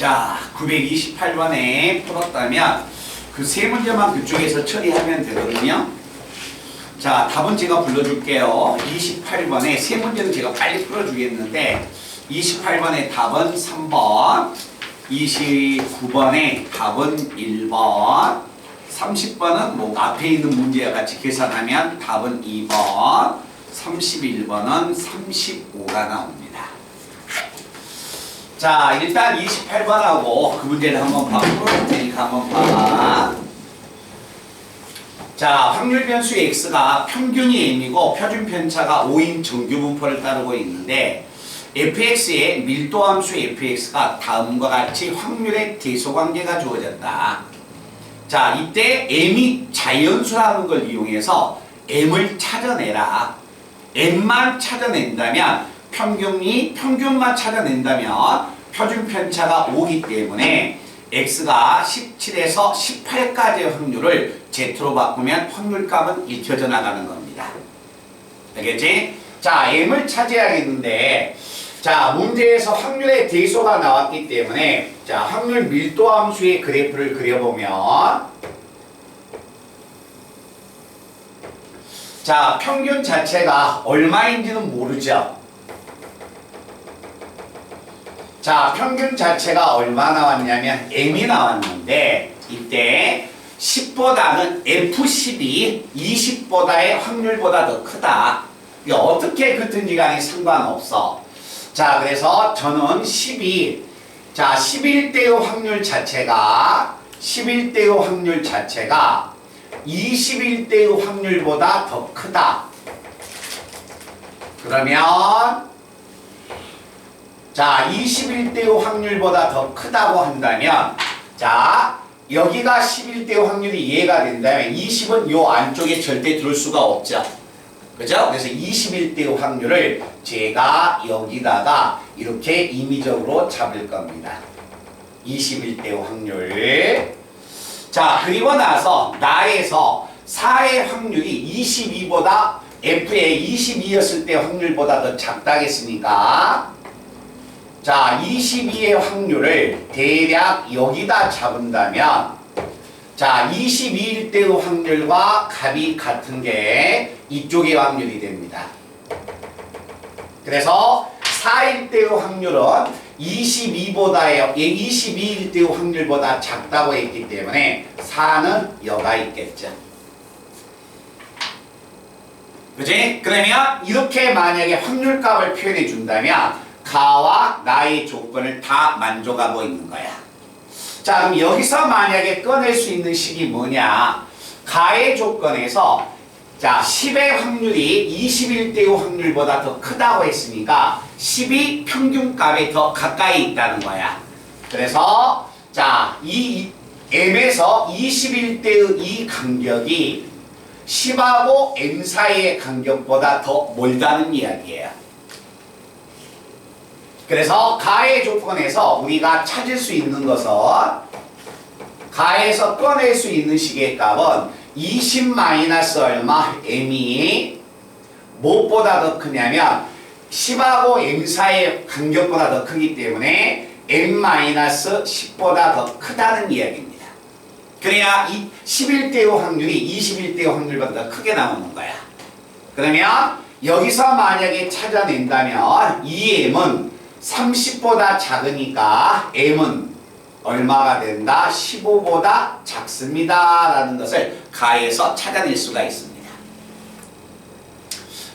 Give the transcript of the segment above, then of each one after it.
자, 928번에 풀었다면 그 세 문제만 그쪽에서 처리하면 되거든요. 자, 답은 제가 불러줄게요. 28번에 세 문제는 제가 빨리 풀어주겠는데 28번의 답은 3번, 29번의 답은 1번, 30번은 뭐 앞에 있는 문제와 같이 계산하면 답은 2번, 31번은 35가 나옵니다. 자, 일단 28번하고 그 문제를 한번 풀어볼 테니까 한번 봐. 자, 확률 변수 x가 평균이 m이고 표준 편차가 5인 정규 분포를 따르고 있는데 fx의 밀도함수 fx가 다음과 같이 확률의 대소관계가 주어졌다. 자, 이때 m이 자연수라는 걸 이용해서 m을 찾아내라. m만 찾아낸다면 평균만 찾아낸다면 표준 편차가 5기 때문에 x가 17에서 18까지의 확률을 z로 바꾸면 확률값은 읽혀져 나가는 겁니다. 알겠지? 자, m을 찾아야겠는데 자, 문제에서 확률의 대소가 나왔기 때문에 자, 확률 밀도함수의 그래프를 그려보면 자, 평균 자체가 얼마인지는 모르죠. 자, 평균 자체가 얼마 나왔냐면 m이 나왔는데 이때 10보다는 f10이 20보다의 확률보다 더 크다. 이게 어떻게 같은지 간에 상관없어. 자, 그래서 저는 10이 자, 11대의 확률 자체가 11대의 확률 자체가 21대의 확률보다 더 크다. 그러면 자, 21대의 확률보다 더 크다고 한다면 자, 여기가 11대의 확률이 이해가 된다면 20은 요 안쪽에 절대 들을 수가 없죠. 그죠? 그래서 21대의 확률을 제가 여기다가 이렇게 임의적으로 잡을 겁니다. 21대의 확률. 자, 그리고 나서 나에서 4의 확률이 22보다 F의 22였을 때 확률보다 더 작다겠으니까 자, 22의 확률을 대략 여기다 잡은다면 자, 22일 때의 확률과 값이 같은 게 이쪽의 확률이 됩니다. 그래서 4일 때의 확률은 22일 때의 확률보다 작다고 했기 때문에 4는 여가 있겠죠. 그치? 그러면 이렇게 만약에 확률값을 표현해 준다면 가와 나의 조건을 다 만족하고 있는 거야. 자, 그럼 여기서 만약에 꺼낼 수 있는 식이 뭐냐? 가의 조건에서 자, 10의 확률이 21대의 확률보다 더 크다고 했으니까 10이 평균값에 더 가까이 있다는 거야. 그래서 자, 이 m에서 21대의 이 간격이 10하고 m 사이의 간격보다 더 멀다는 이야기예요. 그래서 가의 조건에서 우리가 찾을 수 있는 것은 가에서 꺼낼 수 있는 식의 값은 20 마이너스 얼마 m이 무엇보다 더 크냐면 10하고 m 사이의 간격보다 더 크기 때문에 m 마이너스 10보다 더 크다는 이야기입니다. 그래야 이 11대의 확률이 21대의 확률보다 더 크게 나오는 거야. 그러면 여기서 만약에 찾아낸다면 이 m은 30보다 작으니까 m은 얼마가 된다? 15보다 작습니다. 라는 것을 가에서 찾아낼 수가 있습니다.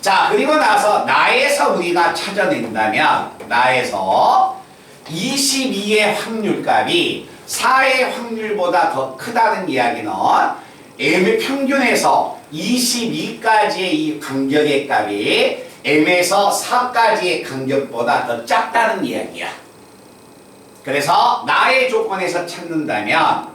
자, 그리고 나서 나에서 우리가 찾아낸다면 나에서 22의 확률값이 4의 확률보다 더 크다는 이야기는 m의 평균에서 22까지의 이 간격의 값이 m에서 4까지의 간격보다 더 작다는 이야기야. 그래서 나의 조건에서 찾는다면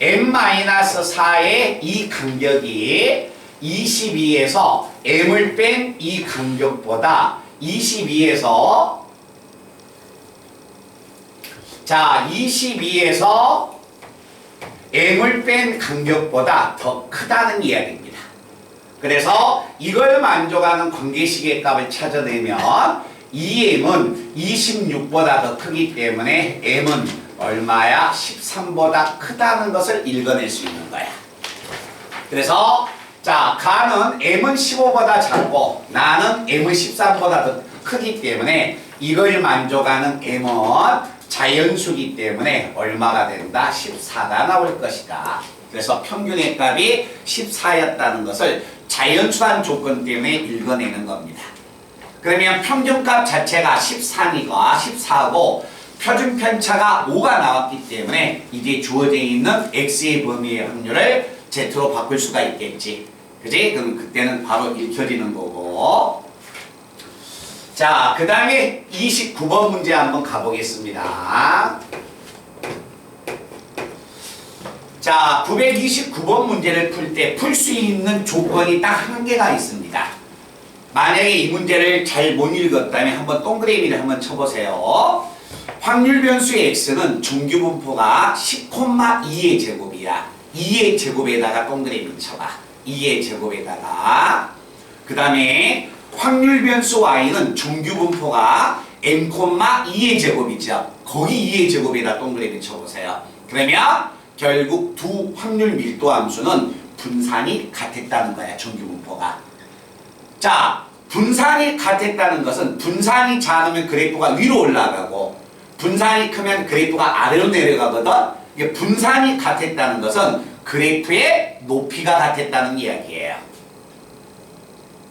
m-4의 이 간격이 22에서 m을 뺀 이 간격보다 22에서 자, 22에서 m을 뺀 간격보다 더 크다는 이야기입니다. 그래서 이걸 만족하는 관계식의 값을 찾아내면 2m은 26보다 더 크기 때문에 m은 얼마야? 13보다 크다는 것을 읽어낼 수 있는 거야. 그래서 자, 가는 m은 15보다 작고 나는 m은 13보다 더 크기 때문에 이걸 만족하는 m은 자연수기 때문에 얼마가 된다? 14가 나올 것이다. 그래서 평균의 값이 14였다는 것을 자연수란 조건 때문에 읽어내는 겁니다. 그러면 평균값 자체가 14니까 14고 표준편차가 5가 나왔기 때문에 이제 주어져 있는 x의 범위의 확률을 z로 바꿀 수가 있겠지. 그지? 그럼 그때는 바로 읽혀지는 거고. 자, 그 다음에 29번 문제 한번 가보겠습니다. 자, 929번 문제를 풀 때 풀 수 있는 조건이 딱 한 개가 있습니다. 만약에 이 문제를 잘 못 읽었다면 한번 동그라미를 한번 쳐보세요. 확률 변수 x는 정규분포가 10,2의 제곱이야. 2의 제곱에다가 동그라미 쳐봐. 2의 제곱에다가. 그 다음에 확률 변수 y는 정규분포가 m,2의 제곱이죠. 거기 2의 제곱에다 동그라미 쳐보세요. 그러면 결국 두 확률 밀도 함수는 분산이 같았다는 거야. 정규분포가. 자, 분산이 같았다는 것은 분산이 작으면 그래프가 위로 올라가고 분산이 크면 그래프가 아래로 내려가거든. 이게 분산이 같았다는 것은 그래프의 높이가 같았다는 이야기예요.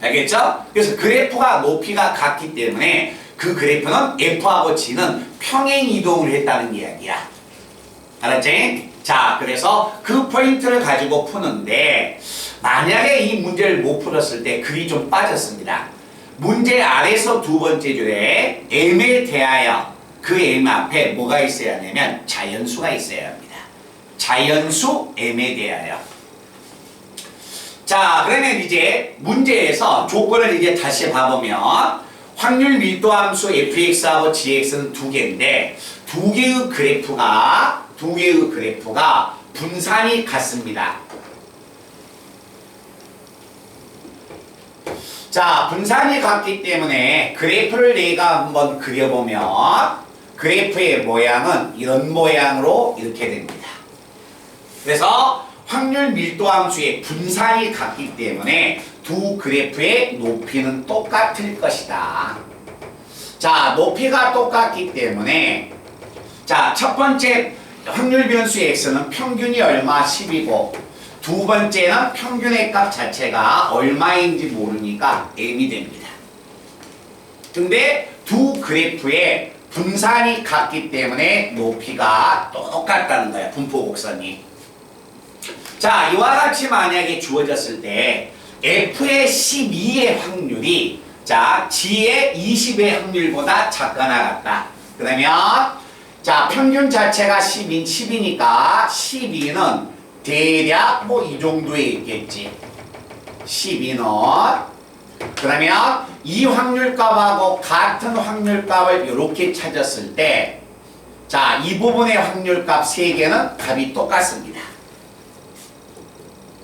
알겠죠? 그래서 그래프가 높이가 같기 때문에 그 그래프는 F하고 G는 평행 이동을 했다는 이야기야. 알았지? 자, 그래서 그 포인트를 가지고 푸는데 만약에 이 문제를 못 풀었을 때 글이 좀 빠졌습니다. 문제 아래서 두 번째 줄에 m에 대하여 그 m 앞에 뭐가 있어야 하냐면 자연수가 있어야 합니다. 자연수 m에 대하여. 자, 그러면 이제 문제에서 조건을 이제 다시 봐보면 확률 밀도 함수 fx하고 gx는 두 개인데 두 개의 그래프가 분산이 같습니다. 자, 분산이 같기 때문에 그래프를 내가 한번 그려보면 그래프의 모양은 이런 모양으로 이렇게 됩니다. 그래서 확률 밀도 함수의 분산이 같기 때문에 두 그래프의 높이는 똑같을 것이다. 자, 높이가 똑같기 때문에 자, 첫 번째 확률 변수 x는 평균이 얼마 10이고 두 번째는 평균의 값 자체가 얼마인지 모르니까 m이 됩니다. 근데 두 그래프의 분산이 같기 때문에 높이가 똑같다는 거야. 분포 곡선이. 자, 이와 같이 만약에 주어졌을 때 f의 12의 확률이 자, g의 20의 확률보다 작거나 같다. 그러면 자, 평균 자체가 10이니까 12는 대략 뭐 이 정도에 있겠지. 12는 그러면 이 확률값하고 같은 확률값을 이렇게 찾았을 때 자, 이 부분의 확률값 3개는 값이 똑같습니다.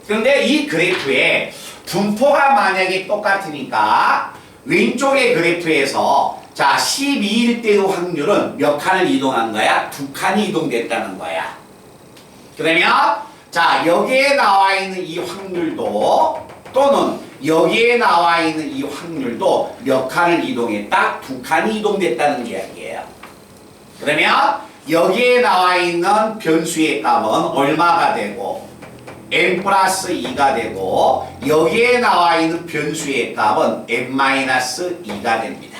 그런데 이 그래프에 분포가 만약에 똑같으니까 왼쪽의 그래프에서 자, 12일 때의 확률은 몇 칸을 이동한 거야? 2칸이 이동됐다는 거야. 그러면 자, 여기에 나와 있는 이 확률도 또는 여기에 나와 있는 이 확률도 몇 칸을 이동했다? 2칸이 이동됐다는 이야기예요. 그러면 여기에 나와 있는 변수의 값은 얼마가 되고 n 플러스 2가 되고 여기에 나와 있는 변수의 값은 n 마이너스 2가 됩니다.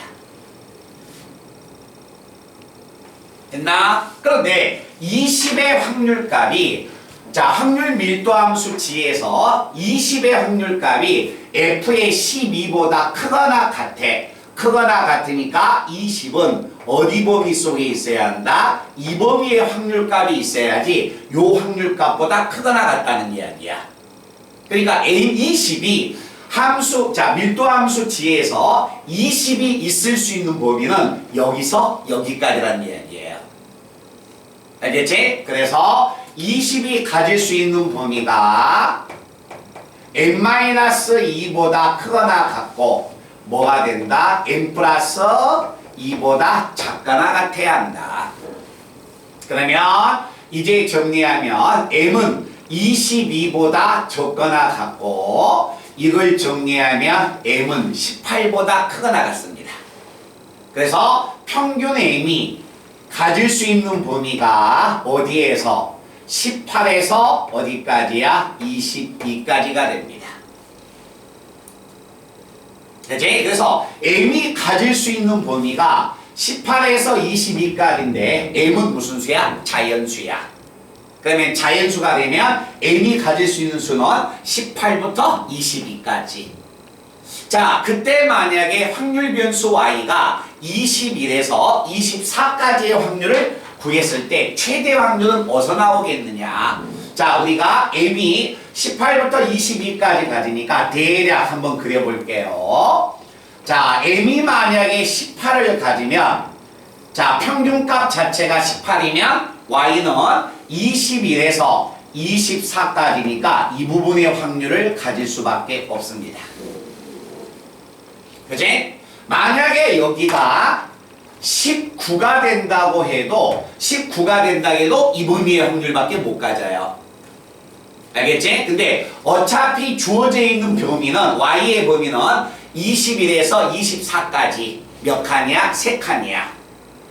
됐나? 그런데 20의 확률값이 자, 확률 밀도 함수 g에서 20의 확률값이 f의 12보다 크거나 같아. 크거나 같으니까 20은 어디 범위 속에 있어야 한다? 이 범위의 확률값이 있어야지 요 확률값보다 크거나 같다는 이야기야. 그러니까 n20이 함수, 자, 밀도 함수 g에서 20이 있을 수 있는 범위는 여기서 여기까지라는 이야기예요. 알겠지? 그래서 20이 가질 수 있는 범위가 n-2보다 크거나 같고 뭐가 된다? n 플러스 2보다 작거나 같아야 한다. 그러면 이제 정리하면 m은 22보다 적거나 같고 이걸 정리하면 m은 18보다 크거나 같습니다. 그래서 평균 m이 가질 수 있는 범위가 어디에서 18에서 어디까지야? 22까지가 됩니다. 그치? 그래서 m이 가질 수 있는 범위가 18에서 22까지인데 m은 무슨 수야? 자연수야. 그러면 자연수가 되면 m이 가질 수 있는 수는 18부터 22까지. 자, 그때 만약에 확률 변수 y가 21에서 24까지의 확률을 구했을 때 최대 확률은 어디서 나오겠느냐? 자, 우리가 m이 18부터 22까지 가지니까 대략 한번 그려볼게요. 자, m이 만약에 18을 가지면 자, 평균값 자체가 18이면 y는 21에서 24까지니까 이 부분의 확률을 가질 수밖에 없습니다. 그치? 만약에 여기가 19가 된다고 해도 이 범위의 확률밖에 못 가져요. 알겠지? 근데 어차피 주어져 있는 범위는 y의 범위는 21에서 24까지 몇 칸이야? 3칸이야.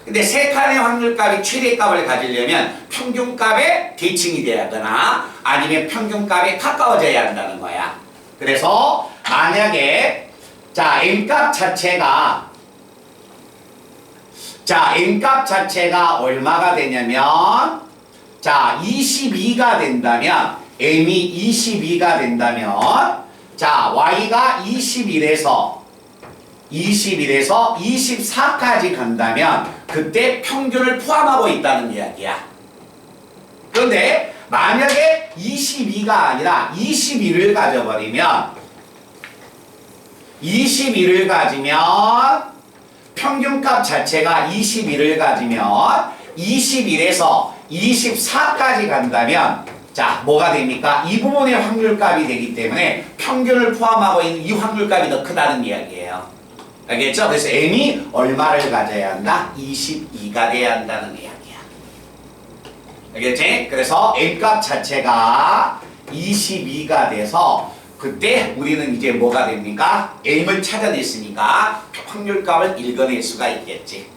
근데 3칸의 확률값이 최대값을 가지려면 평균값에 대칭이 돼야 하거나 아니면 평균값에 가까워져야 한다는 거야. 그래서 만약에 자, n값 자체가 얼마가 되냐면 자, 22가 된다면 m이 22가 된다면 자, y가 21에서 24까지 간다면 그때 평균을 포함하고 있다는 이야기야. 그런데 만약에 22가 아니라 21을 가지면 평균값 자체가 21을 가지면 21에서 24까지 간다면 자, 뭐가 됩니까? 이 부분의 확률값이 되기 때문에 평균을 포함하고 있는 이 확률값이 더 크다는 이야기예요. 알겠죠? 그래서 m이 얼마를 가져야 한다? 22가 돼야 한다는 이야기야. 알겠지? 그래서 m값 자체가 22가 돼서 그때 우리는 이제 뭐가 됩니까? m을 찾아냈으니까 확률값을 읽어낼 수가 있겠지.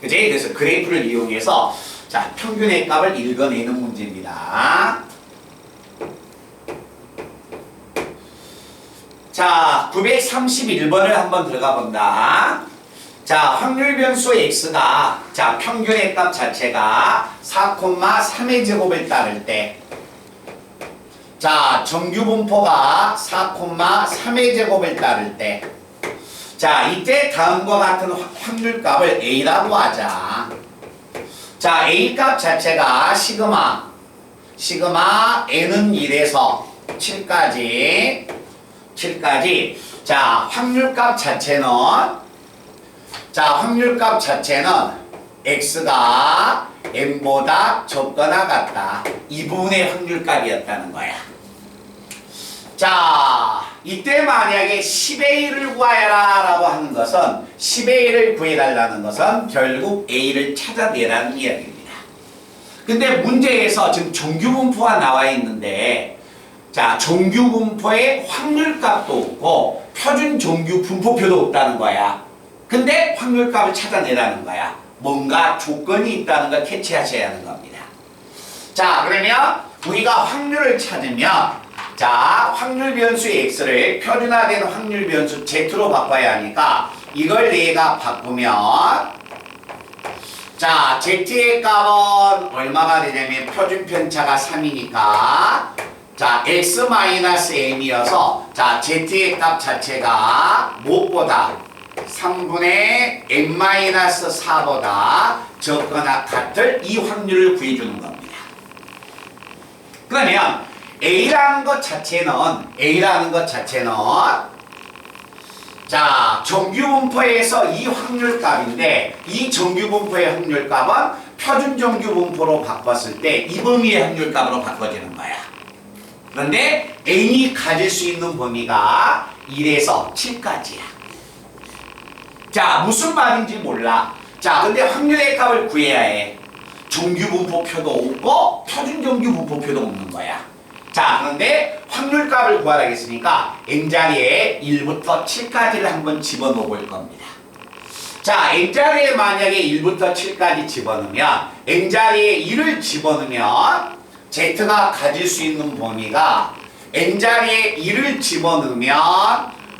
그치? 그래서 그래프를 이용해서 자, 평균의 값을 읽어내는 문제입니다. 자, 931번을 한번 들어가 본다. 자, 확률 변수 x가 자, 평균의 값 자체가 4,3의 제곱을 따를 때 자, 정규 분포가 4,3의 제곱을 따를 때 자, 이때 다음과 같은 확률값을 a라고 하자. 자, a값 자체가 시그마 n은 1에서 7까지 자, 확률값 자체는 x가 m보다 적거나 같다. 이 부분의 확률값이었다는 거야. 자, 이때 만약에 10의 1을 구하여라 라고 하는 것은 10의 1을 구해달라는 것은 결국 a를 찾아내라는 이야기입니다. 근데 문제에서 지금 정규분포가 나와 있는데 자, 정규분포에 확률값도 없고 표준 정규분포표도 없다는 거야. 근데 확률값을 찾아내라는 거야. 뭔가 조건이 있다는 걸 캐치하셔야 하는 겁니다. 자, 그러면 우리가 확률을 찾으면 자, 확률 변수 x를 표준화된 확률 변수 z로 바꿔야 하니까 이걸 내가 바꾸면 자, z의 값은 얼마가 되냐면 표준 편차가 3이니까 자, x-m이어서 자, z의 값 자체가 무엇보다 3분의 n-4보다 적거나 같을 이 확률을 구해주는 겁니다. 그러면 A라는 것 자체는 자, 정규분포에서 이 확률값인데 이 정규분포의 확률값은 표준 정규분포로 바꿨을 때 이 범위의 확률값으로 바꿔지는 거야. 그런데 n이 가질 수 있는 범위가 1에서 7까지야. 자, 무슨 말인지 몰라. 자, 근데 확률의 값을 구해야 해. 정규분포표도 없고 표준정규분포표도 없는 거야. 자, 그런데 확률값을 구하라 했으니까 n자리에 1부터 7까지를 한번 집어넣어 볼 겁니다. 자, n자리에 만약에 1부터 7까지 집어넣으면 n자리에 1을 집어넣으면 z가 가질 수 있는 범위가 n자리에 1을 집어넣으면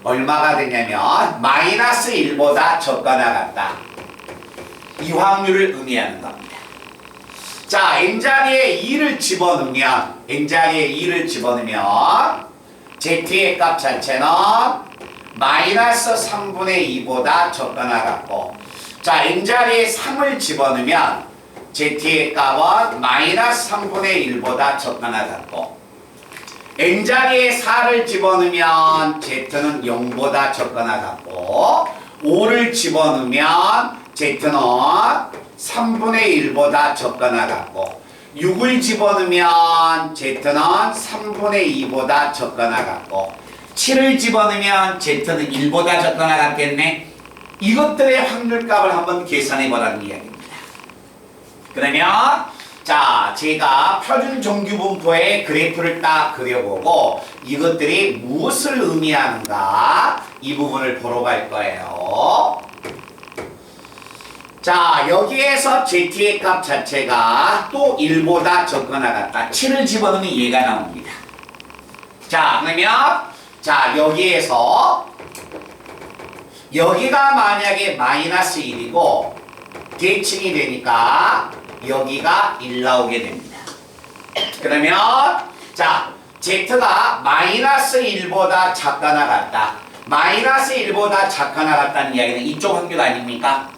얼마가 되냐면 마이너스 1보다 적거나 같다. 이 확률을 의미하는 겁니다. 자, n자리에 2를 집어넣으면 n자리에 2를 집어넣으면 z의 값 자체는 마이너스 3분의 2보다 적거나 같고, 자, n자리에 3을 집어넣으면 z의 값은 마이너스 3분의 1보다 적거나 같고, n자리에 4를 집어넣으면 z는 0보다 적거나 같고, 5를 집어넣으면 z는 3분의 1보다 적거나 같고, 6을 집어넣으면 z는 3분의 2보다 적거나 같고, 7을 집어넣으면 z는 1보다 적거나 같겠네. 이것들의 확률값을 한번 계산해 보라는 이야기입니다. 그러면 자, 제가 표준 정규분포의 그래프를 딱 그려보고 이것들이 무엇을 의미하는가 이 부분을 보러 갈 거예요. 자, 여기에서 z의 값 자체가 또 1보다 적거나 같다. 7을 집어넣으면 얘가 나옵니다. 자, 그러면 자, 여기에서 여기가 만약에 마이너스 1이고 대칭이 되니까 여기가 1 나오게 됩니다. 그러면 자, z가 마이너스 1보다 작거나 같다. 마이너스 1보다 작거나 같다는 이야기는 이쪽 확률 아닙니까?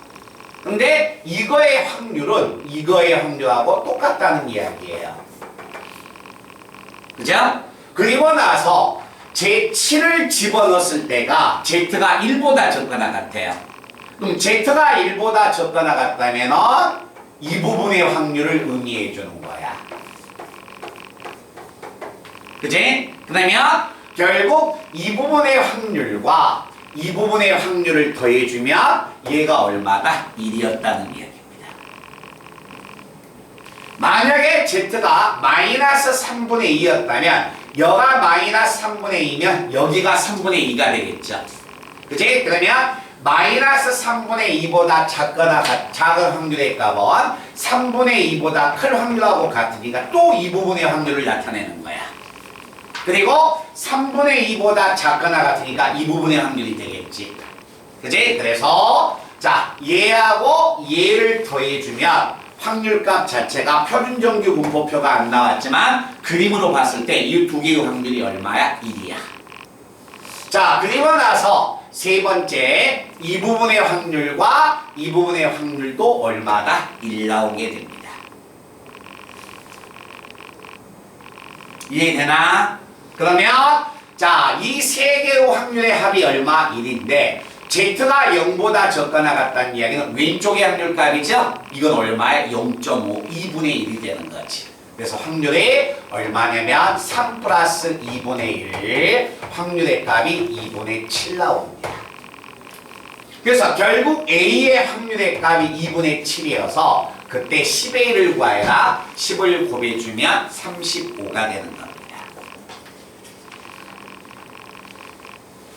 근데 이거의 확률은 이거의 확률하고 똑같다는 이야기예요. 그죠? 그리고 나서 제7을 집어넣었을 때가 z가 1보다 적거나 같아요. 그럼 z가 1보다 적거나 같다면 이 부분의 확률을 의미해 주는 거야. 그치? 그러면 결국 이 부분의 확률과 이 부분의 확률을 더해주면 얘가 얼마다? 1이었다는 이야기입니다. 만약에 z가 마이너스 3분의 2였다면 여가 마이너스 3분의 2면 여기가 3분의 2가 되겠죠. 그치? 그러면 마이너스 3분의 2보다 작거나 작은 확률의 값은 3분의 2보다 큰 확률하고 같으니까 또 이 부분의 확률을 나타내는 거야. 그리고 3분의 2보다 작거나 같으니까 이 부분의 확률이 되겠지. 그치? 그래서 자, 얘하고 얘를 더해주면 확률값 자체가 표준정규 분포표가 안 나왔지만 그림으로 봤을 때 이 두 개의 확률이 얼마야? 1이야. 자, 그리고 나서 세 번째 이 부분의 확률과 이 부분의 확률도 얼마다? 1 나오게 됩니다. 이해되나? 그러면 자, 이 세 개의 확률의 합이 얼마? 1인데 z가 0보다 적거나 같다는 이야기는 왼쪽의 확률값이죠? 이건 얼마에? 0.5, 2분의 1이 되는 거지. 그래서 확률이 얼마냐면 3 플러스 2분의 1, 확률의 값이 2분의 7 나옵니다. 그래서 결국 A의 확률의 값이 2분의 7이어서 그때 10의 1을 구하여라. 10을 곱해주면 35가 되는 겁니다.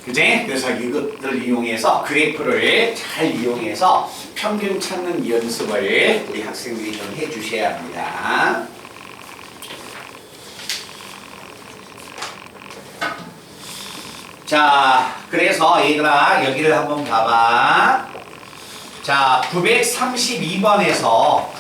그제? 그래서 이것들을 이용해서 그래프를 잘 이용해서 평균 찾는 연습을 우리 학생들이 좀 해주셔야 합니다. 자, 그래서 얘들아 여기를 한번 봐봐. 자, 932번에서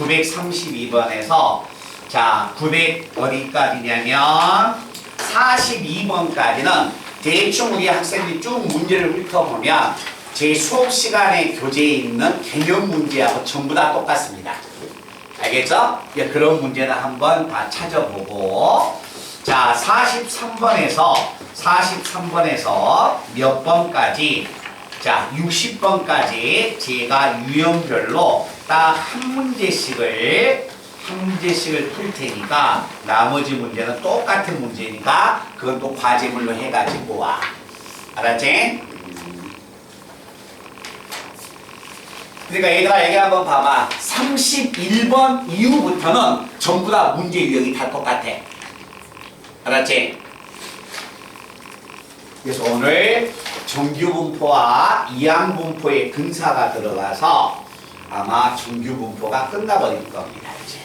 자, 900 어디까지냐면 42번까지는 대충 우리 학생들이 쭉 문제를 훑어보면 제 수업 시간에 교재에 있는 개념 문제하고 전부 다 똑같습니다. 알겠죠? 그런 문제는 한번 다 찾아보고, 자, 43번에서 몇 번까지, 자, 60번까지 제가 유형별로 딱 한 문제씩을 풀 테니까 나머지 문제는 똑같은 문제니까 그건 또 과제물로 해가지고 와. 알았지? 그러니까 얘들아 여기 한번 봐봐. 31번 이후부터는 전부 다 문제 유형이 다 똑같아. 알았지? 그래서 오늘 정규분포와 이항분포의 근사가 들어가서 아마 정규분포가 끝나버릴 겁니다. 이제.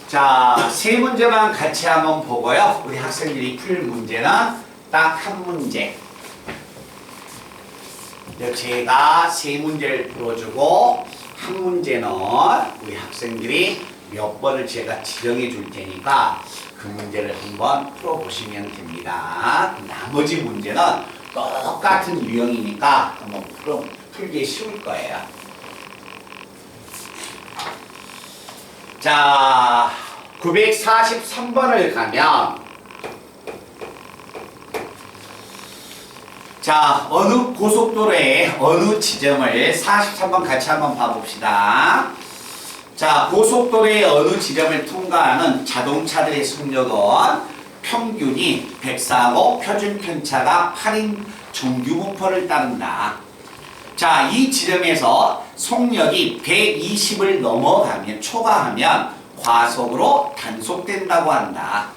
자, 세 문제만 같이 한번 보고요. 우리 학생들이 풀 문제는 딱 한 문제. 제가 세 문제를 풀어주고 한 문제는 우리 학생들이 몇 번을 제가 지정해 줄 테니까 그 문제를 한번 풀어보시면 됩니다. 나머지 문제는 똑같은 유형이니까 한번 풀기 쉬울 거예요. 자, 943번을 가면 자, 어느 고속도로의 어느 지점을 43번 같이 한번 봐봅시다. 자, 고속도로의 어느 지점을 통과하는 자동차들의 속력은 평균이 104고 표준 편차가 8인 정규분포를 따른다. 자, 이 지점에서 속력이 120을 넘어가면 초과하면 과속으로 단속된다고 한다.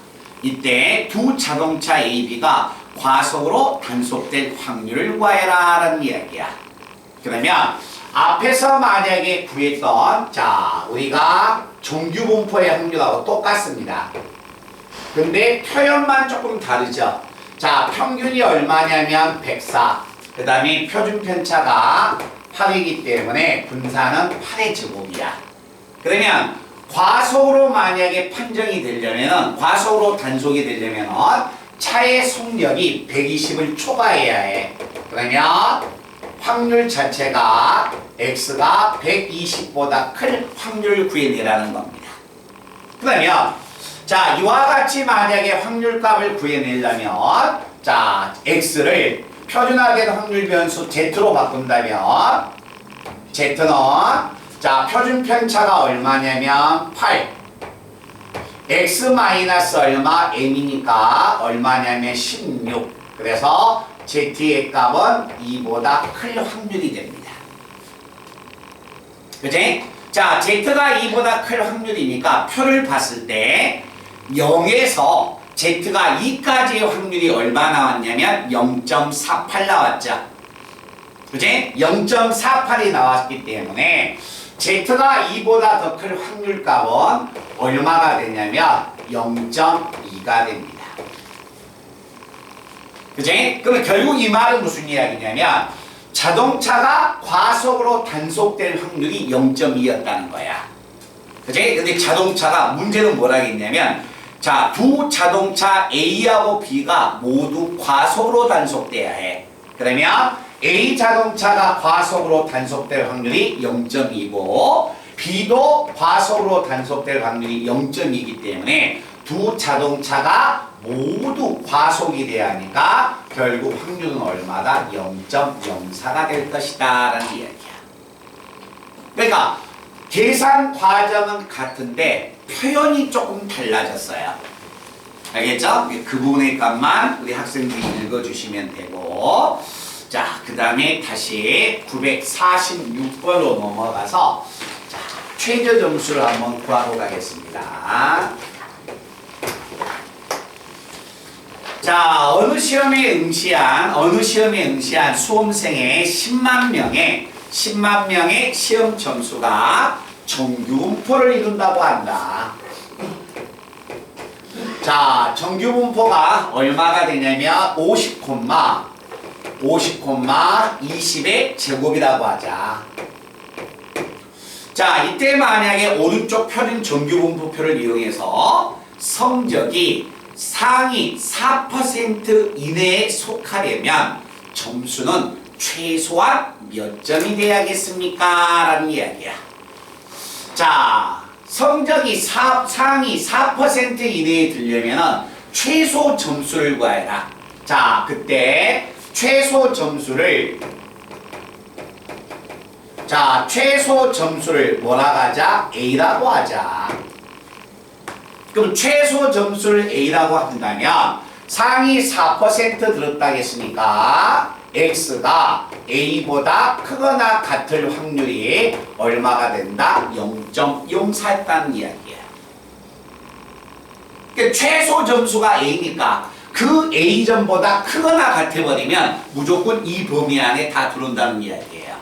이때 두 자동차 AB가 과속으로 단속될 확률을 구해라 라는 이야기야. 그러면 앞에서 만약에 구했던 자 우리가 정규분포의 확률하고 똑같습니다. 근데 표현만 조금 다르죠. 자, 평균이 얼마냐면 104. 그 다음에 표준 편차가 8이기 때문에 분산은 8의 제곱이야. 그러면 과속으로 만약에 판정이 되려면 과속으로 단속이 되려면 차의 속력이 120을 초과해야 해. 그러면 확률 자체가 x가 120보다 클 확률을 구해내라는 겁니다. 그러면 자, 이와 같이 만약에 확률값을 구해내려면 자, x를 표준화된 확률 변수 z로 바꾼다면 z는 자, 표준 편차가 얼마냐면 8. x 마이너스 얼마? m이니까 얼마냐면 16. 그래서 z의 값은 2보다 클 확률이 됩니다. 그치? 자, z가 2보다 클 확률이니까 표를 봤을 때 0에서 z가 2까지의 확률이 얼마 나왔냐면 0.48 나왔죠. 그치? 0.48이 나왔기 때문에 z가 2보다 더 클 확률 값은 얼마가 되냐면 0.2가 됩니다. 그치? 그럼 결국 이 말은 무슨 이야기냐면 자동차가 과속으로 단속될 확률이 0.2였다는 거야. 그치? 근데 자동차가 문제는 뭐라 했냐면 자, 두 자동차 A하고 B가 모두 과속으로 단속돼야 해. 그러면 A 자동차가 과속으로 단속될 확률이 0.2고 B도 과속으로 단속될 확률이 0.2이기 때문에 두 자동차가 모두 과속이 돼야 하니까 결국 확률은 얼마다? 0.04가 될 것이다 라는 이야기야. 그러니까 계산 과정은 같은데 표현이 조금 달라졌어요. 알겠죠? 그 부분의 값만 우리 학생들이 읽어주시면 되고 자, 그 다음에 다시 946번으로 넘어가서 자, 최저 점수를 한번 구하러 가겠습니다. 자, 어느 시험에 응시한 수험생의 10만 명의 시험 점수가 정규분포를 이룬다고 한다. 자, 정규분포가 얼마가 되냐면 50,20의 제곱이라고 하자. 자, 이때 만약에 오른쪽 표는 정규분포표를 이용해서 성적이 상위 4% 이내에 속하려면 점수는 최소한 몇 점이 돼야겠습니까? 라는 이야기야. 자, 성적이 상위 4% 이내에 들려면은 최소 점수를 구해라. 자, 그때 최소 점수를 뭐라고 하자? A라고 하자. 그럼 최소 점수를 A라고 한다면 상위 4% 들었다 했으니까 X가 A보다 크거나 같을 확률이 얼마가 된다? 0.04였다는 이야기예요. 그러니까 최소 점수가 A니까 그 A점보다 크거나 같아버리면 무조건 이 범위 안에 다 들어온다는 이야기예요.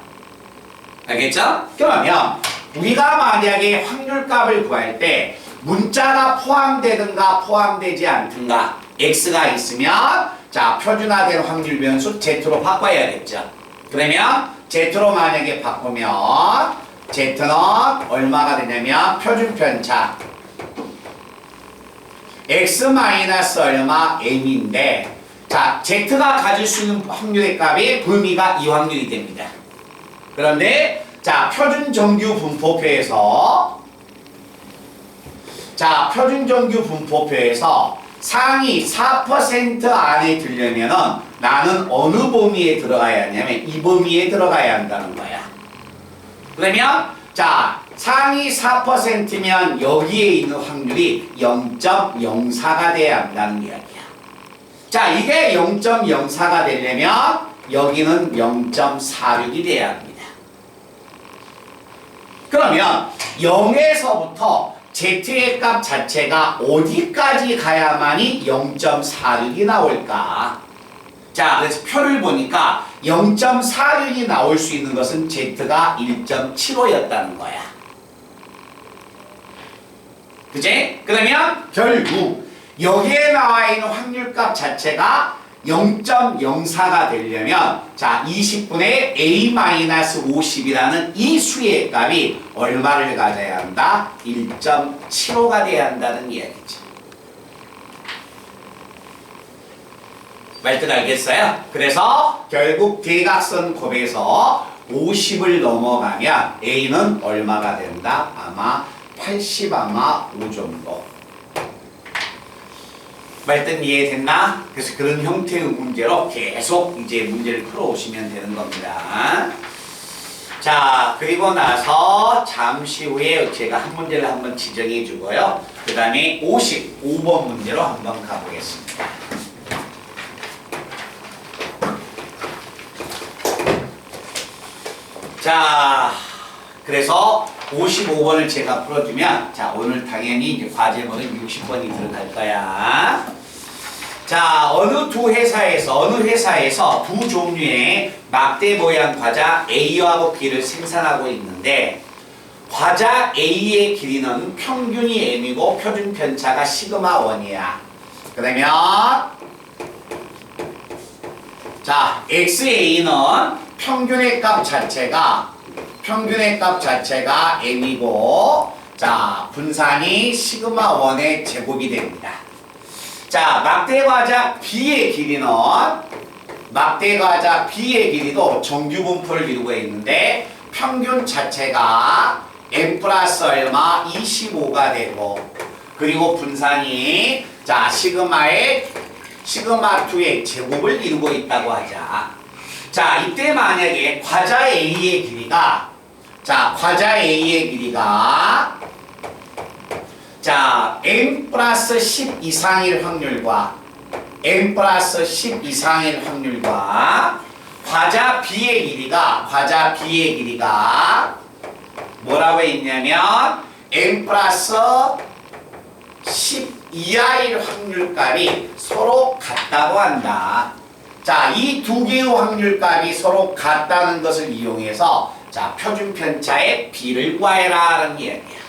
알겠죠? 그러면 우리가 만약에 확률값을 구할 때 문자가 포함되든가 포함되지 않든가 X가 있으면 자 표준화된 확률 변수 Z로 바꿔야겠죠. 그러면 Z로 만약에 바꾸면 Z는 얼마가 되냐면 표준 편차 X 마이너스 얼마 M인데 자 Z가 가질 수 있는 확률의 값이 범위가 이 확률이 됩니다. 그런데 자 표준 정규 분포표에서 상위 4% 안에 들려면은 나는 어느 범위에 들어가야 하냐면 이 범위에 들어가야 한다는 거야. 그러면 자 상위 4%면 여기에 있는 확률이 0.04가 돼야 한다는 이야기야. 자 이게 0.04가 되려면 여기는 0.46이 돼야 합니다. 그러면 0에서부터 Z의 값 자체가 어디까지 가야만이 0.46이 나올까? 자, 그래서 표를 보니까 0.46이 나올 수 있는 것은 Z가 1.75였다는 거야. 그치? 그러면 결국 여기에 나와 있는 확률값 자체가 0.04가 되려면 자 20분의 A-50이라는 이 수의 값이 얼마를 가져야 한다? 1.75가 돼야 한다는 이야기죠. 말뜻 알겠어요? 그래서 결국 대각선 곱에서 50을 넘어가면 A는 얼마가 된다? 아마 80 아마 5 정도. 말뜻 이해됐나? 그래서 그런 형태의 문제로 계속 이제 문제를 풀어오시면 되는 겁니다. 자, 그리고 나서 잠시 후에 제가 한 문제를 한번 지정해 주고요. 그 다음에 55번 문제로 한번 가보겠습니다. 자, 그래서 55번을 제가 풀어주면 자 오늘 당연히 이제 과제문은 60번이 들어갈 거야. 자 어느 회사에서 두 종류의 막대 모양 과자 A하고 B를 생산하고 있는데 과자 A의 길이는 평균이 M이고 표준 편차가 시그마 1이야. 그러면 자 XA는 평균의 값 자체가 M이고 자 분산이 시그마 1의 제곱이 됩니다. 자 막대과자 B의 길이도 정규 분포를 이루고 있는데 평균 자체가 M 플러스 얼마 25가 되고 그리고 분산이 자 시그마 2의 제곱을 이루고 있다고 하자. 자 이때 만약에 과자 A의 길이가 자 M 플러스 10 이상일 확률과 과자 B의 길이가 뭐라고 했냐면 M 플러스 10 이하일 확률값이 서로 같다고 한다. 자, 이 두 개의 확률값이 서로 같다는 것을 이용해서 자 표준 편차의 B를 구해라라는 이야기야.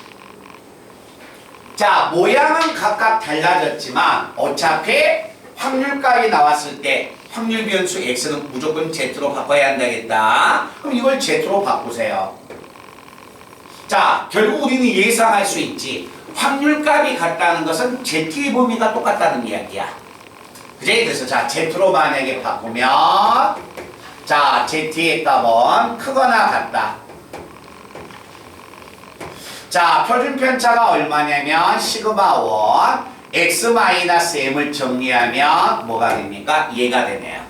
자 모양은 각각 달라졌지만 어차피 확률값이 나왔을 때 확률 변수 X는 무조건 Z로 바꿔야 한다겠다. 그럼 이걸 Z로 바꾸세요. 자 결국 우리는 예상할 수 있지. 확률값이 같다는 것은 Z의 범위가 똑같다는 이야기야. 그제? 그래서 자 Z로 만약에 바꾸면 자 Z의 값은 크거나 같다. 자, 표준편차가 얼마냐면 시그마 1 x-m을 정리하면 뭐가 됩니까? 얘가 되네요.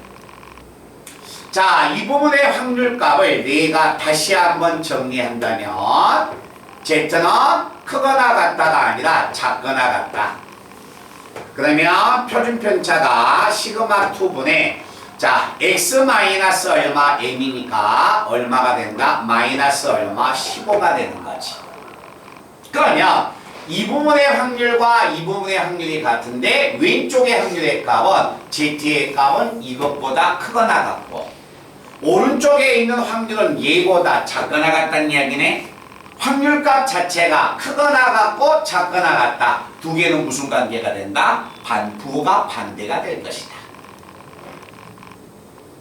자, 이 부분의 확률값을 내가 다시 한번 정리한다면 Z는 크거나 같다가 아니라 작거나 같다. 그러면 표준편차가 시그마 2분의 자, x 마이너스 얼마 m이니까 얼마가 된다? 마이너스 얼마 15가 되는 거지. 그러면 이 부분의 확률과 이 부분의 확률이 같은데 왼쪽의 확률의 값은 z의 값은 이것보다 크거나 같고 오른쪽에 있는 확률은 얘보다 작거나 같다는 이야기네. 확률값 자체가 크거나 같고 작거나 같다. 두 개는 무슨 관계가 된다? 부호가 반대가 될 것이다.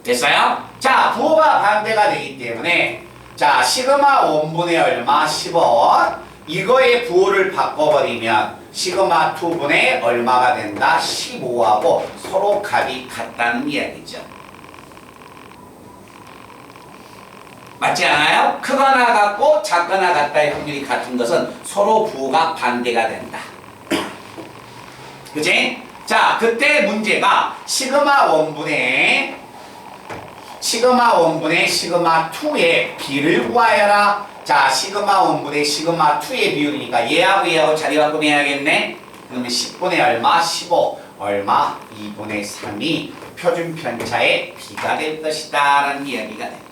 됐어요? 자, 부호가 반대가 되기 때문에 자, 시그마 1분의 얼마? 10원. 이거의 부호를 바꿔버리면 시그마 2분의 얼마가 된다? 15하고 서로 값이 같다는 이야기죠. 맞지 않아요? 크거나 같고 작거나 같다의 확률이 같은 것은 서로 부호가 반대가 된다. 그치? 자, 그때 문제가 시그마 1분의 시그마 2의 비를 구하여라. 자, 시그마 1분의 시그마 2의 비율이니까 얘하고 자리 바꾸해야겠네. 그러면 10분의 얼마? 15 얼마? 2분의 3이 표준편차의 비가 될 것이다 라는 이야기가 됩니다.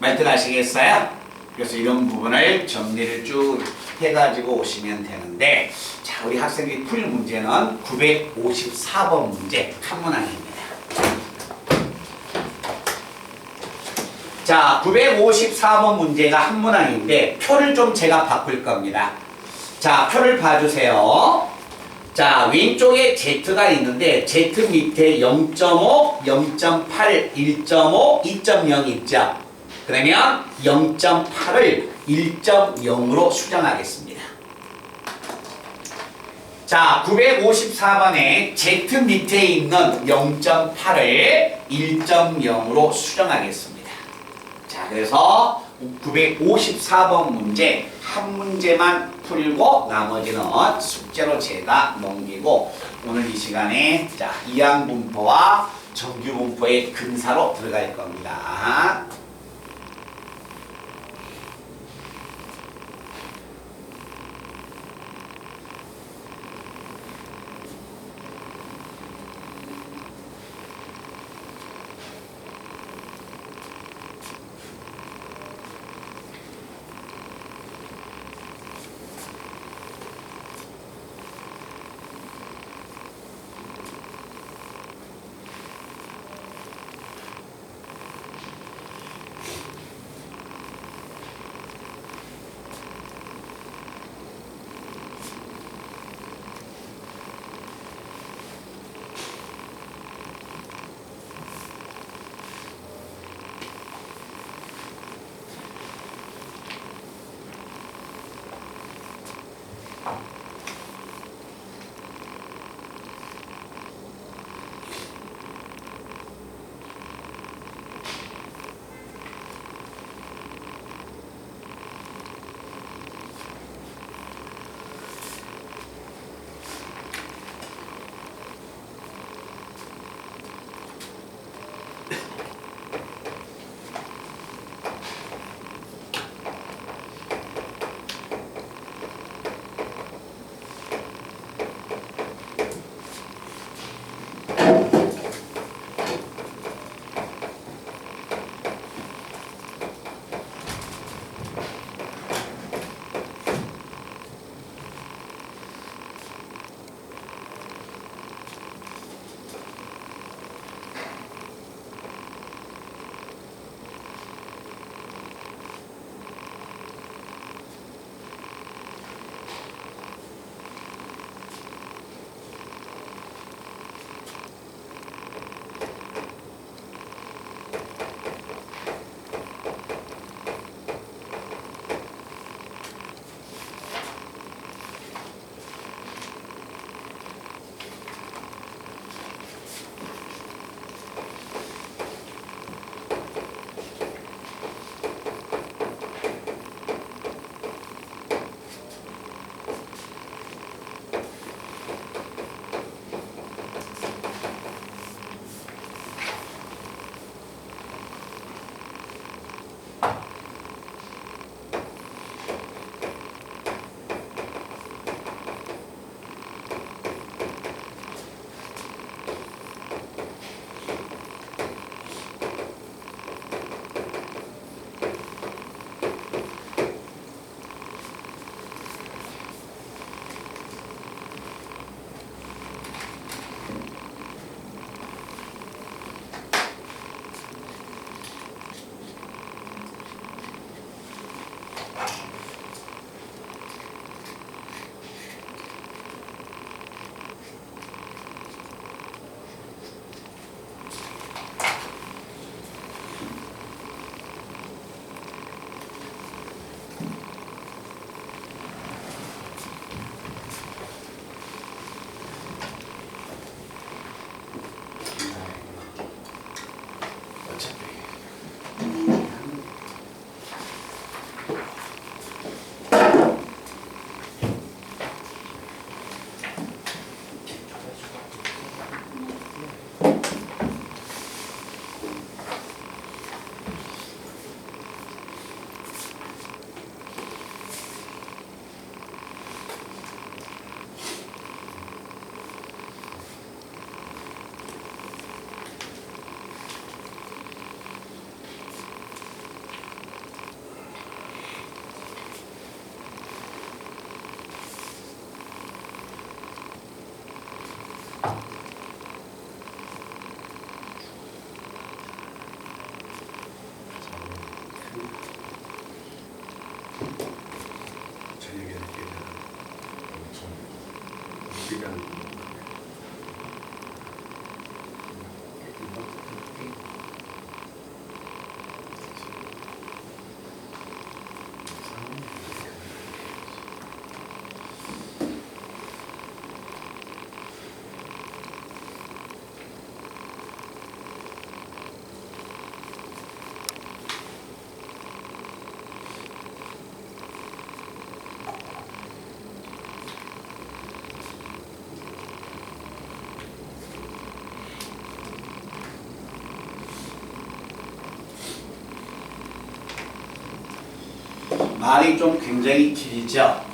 말뜻 아시겠어요? 그래서 이런 부분을 정리를 쭉 해가지고 오시면 되는데 자, 우리 학생들이 풀 문제는 954번 문제 한 문항입니다. 자, 954번 문제가 한 문항인데 표를 좀 제가 바꿀 겁니다. 자, 표를 봐주세요. 자, 왼쪽에 Z가 있는데 Z 밑에 0.5, 0.8, 1.5, 2.0 있죠? 그러면 0.8을 1.0으로 수정하겠습니다. 자, 954번에 Z 밑에 있는 0.8을 1.0으로 수정하겠습니다. 자, 그래서 954번 문제 한 문제만 풀고 나머지는 숙제로 제가 넘기고 오늘 이 시간에 자, 이항분포와 정규분포의 근사로 들어갈 겁니다. 저녁에 늦게 되는 엄청 무리한 말이 좀 굉장히 길죠?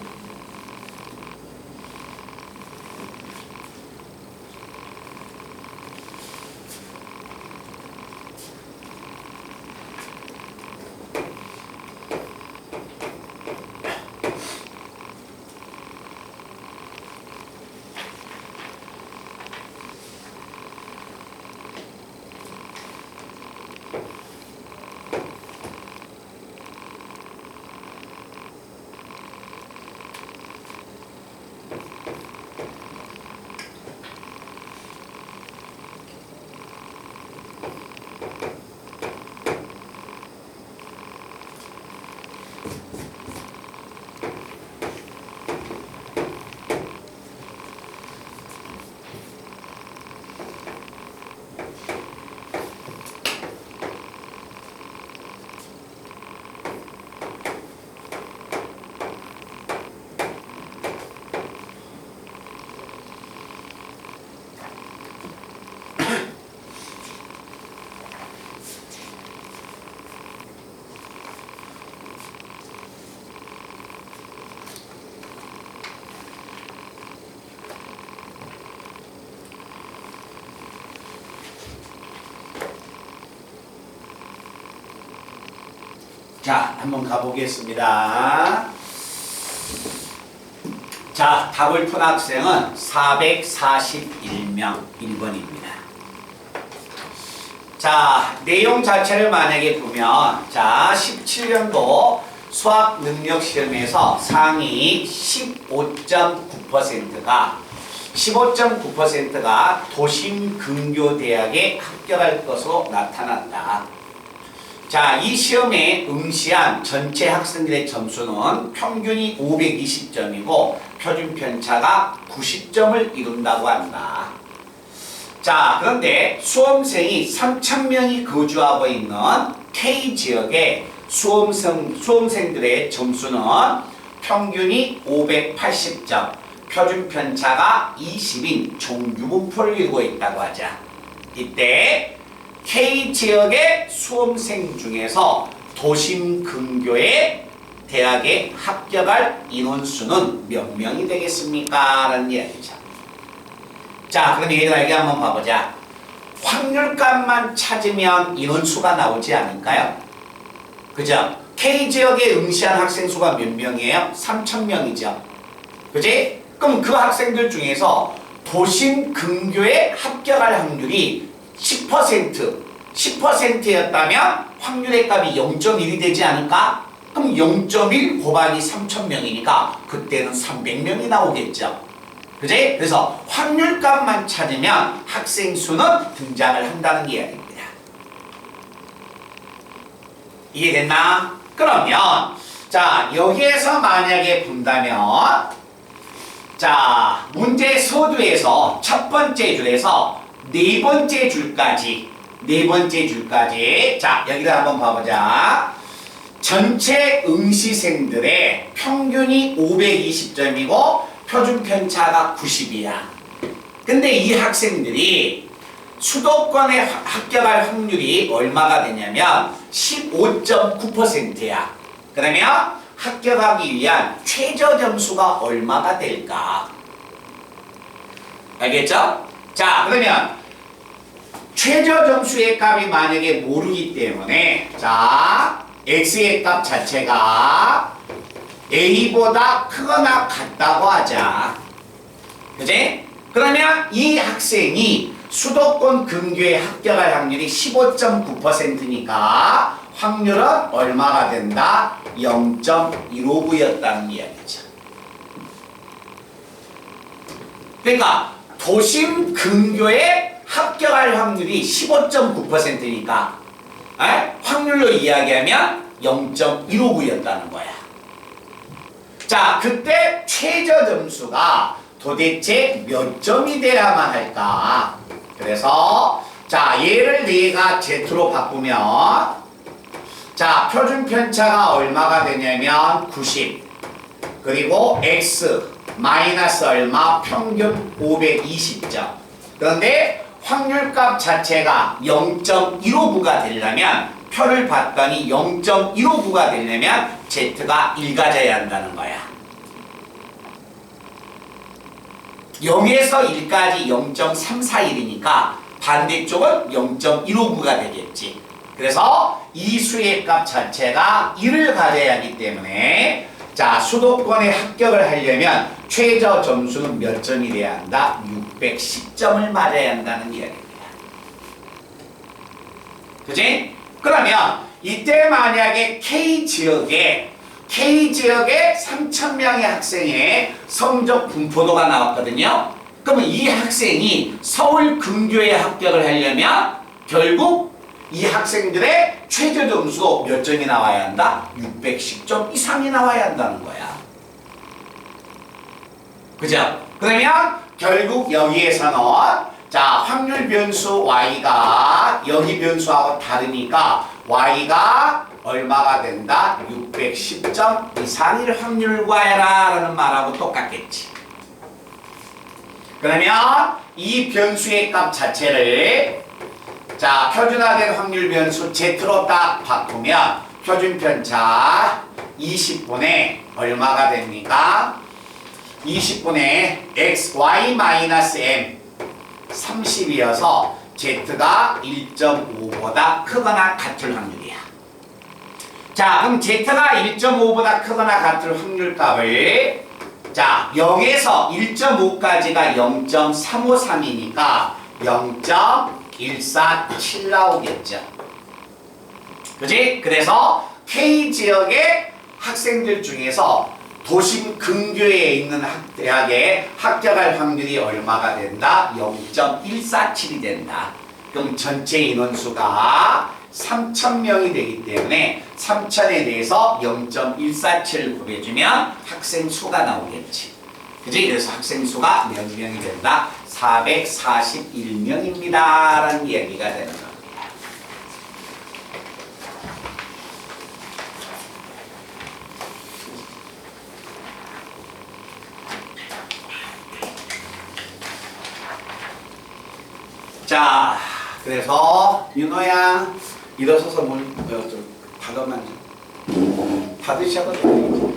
자, 한번 가보겠습니다. 자, 답을 푼 학생은 441명 1번입니다. 자, 내용 자체를 만약에 보면 자, 17년도 수학 능력 시험에서 상위 15.9%가 도심 근교대학에 합격할 것으로 나타났다. 자, 이 시험에 응시한 전체 학생들의 점수는 평균이 520점이고 표준 편차가 90점을 이룬다고 한다. 자, 그런데 수험생이 3,000명이 거주하고 있는 K지역의 수험생들의 점수는 평균이 580점, 표준 편차가 20인 총 유분포를 이루고 있다고 하자. 이때 K지역의 수험생 중에서 도심 근교의 대학에 합격할 인원수는 몇 명이 되겠습니까? 라는 이야기죠. 자, 그럼 얘들아 여기 한번 봐보자. 확률값만 찾으면 인원수가 나오지 않을까요? 그죠? K지역에 응시한 학생 수가 몇 명이에요? 3,000명이죠. 그지? 그럼 그 학생들 중에서 도심 근교에 합격할 확률이 10%였다면 확률의 값이 0.1이 되지 않을까? 그럼 0.1 곱하기 3,000명이니까 그때는 300명이 나오겠죠. 그지? 그래서 확률값만 찾으면 학생 수는 등장을 한다는 이야기입니다. 이해됐나? 그러면 자, 여기에서 만약에 본다면 자, 문제 서두에서 첫 번째 줄에서 네 번째 줄까지 자, 여기를 한번 봐보자. 전체 응시생들의 평균이 520점이고 표준 편차가 90이야. 근데 이 학생들이 수도권에 합격할 확률이 얼마가 되냐면 15.9%야. 그러면 합격하기 위한 최저 점수가 얼마가 될까? 알겠죠? 자, 그러면 최저 점수의 값이 만약에 모르기 때문에 자, x의 값 자체가 a보다 크거나 같다고 하자. 그지? 그러면 이 학생이 수도권 근교에 합격할 확률이 15.9%니까 확률은 얼마가 된다? 0.159였다는 이야기죠. 그러니까 도심 근교에 합격할 확률이 15.9%니까 확률로 이야기하면 0.159였다는 거야. 자, 그때 최저 점수가 도대체 몇 점이 돼야만 할까? 그래서 자, 얘를 내가 Z로 바꾸면 자, 표준 편차가 얼마가 되냐면 90 그리고 X 마이너스 얼마 평균 520점. 그런데 확률값 자체가 0.159가 되려면 표를 봤더니 0.159가 되려면 Z가 1 가져야 한다는 거야. 0에서 1까지 0.341이니까 반대쪽은 0.159가 되겠지. 그래서 이 수의 값 자체가 1을 가져야 하기 때문에 자, 수도권에 합격을 하려면 최저 점수는 몇 점이 돼야 한다? 610점을 맞아야 한다는 이야기입니다. 그치? 그러면 이때 만약에 K지역에 3,000명의 학생의 성적 분포도가 나왔거든요. 그러면 이 학생이 서울 근교에 합격을 하려면 결국 이 학생들의 최저 점수 몇 점이 나와야 한다? 610점 이상이 나와야 한다는 거야. 그죠? 그러면 결국 여기에서는 자, 확률 변수 y가 여기 변수하고 다르니까 y가 얼마가 된다? 610점 이상일 확률 구하여라 라는 말하고 똑같겠지. 그러면 이 변수의 값 자체를 자, 표준화된 확률 변수 Z로 딱 바꾸면 표준 편차 20분의 얼마가 됩니까? 20분의 XY-M 30이어서 Z가 1.5보다 크거나 같을 확률이야. 자, 그럼 Z가 1.5보다 크거나 같을 확률값을 자, 0에서 1.5까지가 0.353이니까 0.147 나오겠죠. 그지? 그래서 K지역의 학생들 중에서 도심 근교에 있는 대학에 합격할 확률이 얼마가 된다? 0.147이 된다. 그럼 전체 인원수가 3,000명이 되기 때문에 3,000에 대해서 0.147을 곱해주면 학생 수가 나오겠지. 그지? 그래서 학생 수가 몇 명이 된다? 441명입니다. 라는 이야기가 되는 겁니다. 자, 그래서 윤호야 일어서서 물 받아만 좀 받으셔도 돼요.